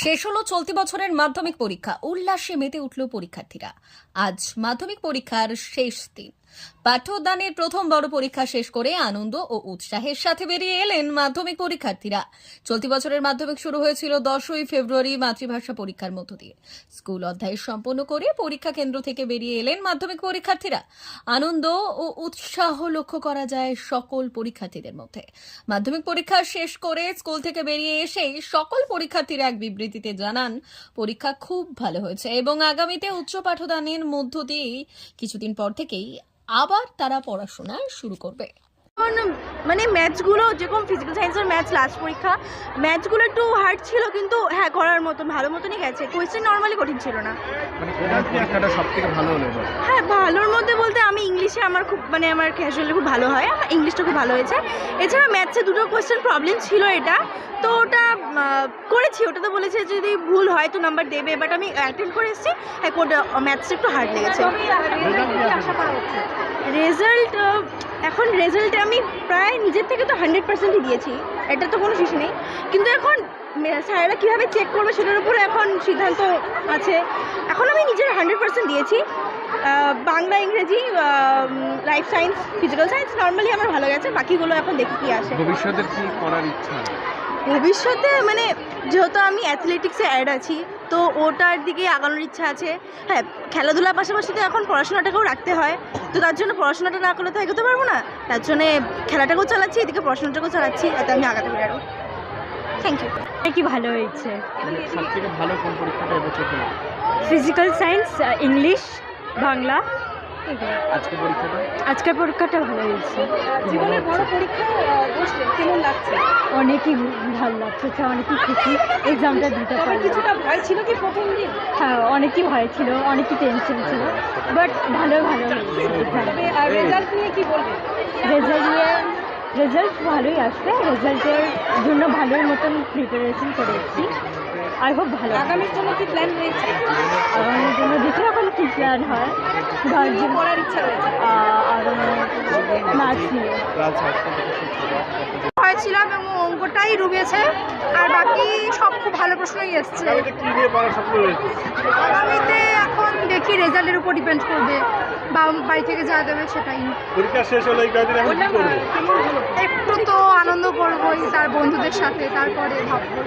শেষ হলো চলতি বছরের মাধ্যমিক পরীক্ষা। উল্লাসে মেতে উঠল পরীক্ষার্থীরা। আজ মাধ্যমিক পরীক্ষার শেষ দিন। পাঠ্যদানের প্রথম বড় পরীক্ষা শেষ করে আনন্দ ও উৎসাহের সাথে বেরিয়ে এলেন মাধ্যমিক পরীক্ষার্থীরা। চলতি বছরের মাধ্যমিক শুরু হয়েছিল 10ই ফেব্রুয়ারি মাতৃভাষা পরীক্ষার মধ্য দিয়ে। স্কুল অধ্যায় সম্পন্ন করে পরীক্ষা কেন্দ্র থেকে বেরিয়ে এলেন মাধ্যমিক পরীক্ষার্থীরা। আনন্দ ও উৎসাহ লক্ষ্য করা যায় সকল পরীক্ষার্থীদের মধ্যে। মাধ্যমিক পরীক্ষা শেষ করে স্কুল থেকে বেরিয়ে এসেই সকল পরীক্ষার্থীরা এক বিবৃতিতে জানান, পরীক্ষা খুব ভালো হয়েছে এবং আগামীতে উচ্চ পাঠদানের মধ্য দিয়েই কিছুদিন পর থেকেই আবার তারা পড়াশোনা শুরু করবে। মানে ম্যাথসগুলো যেরকম ফিজিক্যাল সায়েন্সের ম্যাথস লাস্ট পরীক্ষা, ম্যাথসগুলো একটু হার্ড ছিল, কিন্তু হ্যাঁ করার মতন ভালো মতনই গেছে। কোয়েশ্চেন নর্মালি কঠিন ছিল না। মানে কোন পরীক্ষাটা সবথেকে ভালো হলো? হ্যাঁ, ভালোর মধ্যে বলতে আমি ইংলিশে আমার খুব আমার ক্যাজুয়ালি খুব ভালো হয়, আমার ইংলিশটা খুব ভালো হয়েছে। এছাড়া ম্যাথসে দুটো কোয়েশ্চেন প্রবলেম ছিল, এটা তো ওটা করেছি। ওটা তো বলেছে যদি ভুল হয় তো নাম্বার দেবে, বাট আমি অ্যাটেন্ড করে এসেছি। হ্যাঁ, ম্যাথসটা একটু হার্ড লেগেছে। রেজাল্টে আমি প্রায় নিজের থেকে তো 100%ই দিয়েছি, এটা তো কোনো শিশু নেই। কিন্তু এখন স্যারেরা কীভাবে চেক করবে সেটার উপরে এখন সিদ্ধান্ত আছে। এখন আমি নিজের 100% দিয়েছি। বাংলা, ইংরেজি, life science, physical science normally আমার ভালো গেছে। বাকিগুলো এখন দেখি কী আসে। ভবিষ্যতে কি করার ইচ্ছা? ভবিষ্যতে যেহেতু আমি অ্যাথলেটিক্সে অ্যাড আছি, তো ওটার দিকে আগানোর ইচ্ছা আছে। হ্যাঁ, খেলাধুলার পাশাপাশি তো এখন পড়াশোনাটাকেও রাখতে হয়, তো তার জন্য পড়াশোনাটা না করলে তো এগোতে পারবো না। তার জন্যে খেলাটাকেও চালাচ্ছি, এদিকে পড়াশোনাটাকেও চালাচ্ছি, এতে আমি আগাতে পারি আরও। Thank you. কি ভালো হয়েছে। সবথেকে ভালো কোন পরীক্ষাটা এবছর হলো? Physical science, English, Bangla. আজকের পরীক্ষাটা ভালো হয়েছে। জীবনের বড় পরীক্ষা কেমন লাগছে? অনেকই ভালো লাগছে, অনেকই খুশি এক্সামটা দিতে পারলাম। কিছুটা ভয় ছিল কি প্রথম দিন? হ্যাঁ, অনেকই ভয় ছিল, অনেকই টেনশন ছিল, বাট ভালো হয়েছে। রেজাল্ট নিয়ে কি বলবেন? রেজাল্ট ভালোই আসবে। রেজাল্টের জন্য ভালোই মতন প্রিপারেশন করেছি। আই হোপ ভালো। আগামীর জন্য কি প্ল্যান রয়েছে? আগামীর জন্য দেখি এখন কী প্ল্যান হয়। গার্জেন পড়ার ইচ্ছা রয়েছে আর নাচ নিয়ে হয়েছিলাম এবং অঙ্কটাই ডুবেছে, আর বাকি সব খুব ভালো প্রশ্নই এসছে। আগামীতে এখন দেখি রেজাল্টের উপর ডিপেন্ড করবে, বা বাড়ি থেকে যা দেবে সেটাই। পরীক্ষা শেষ হলো, এই কয়েকদিন এখন কি করবে? একটু তো আনন্দ করবোই তার বন্ধুদের সাথে, তারপরে ভাববো।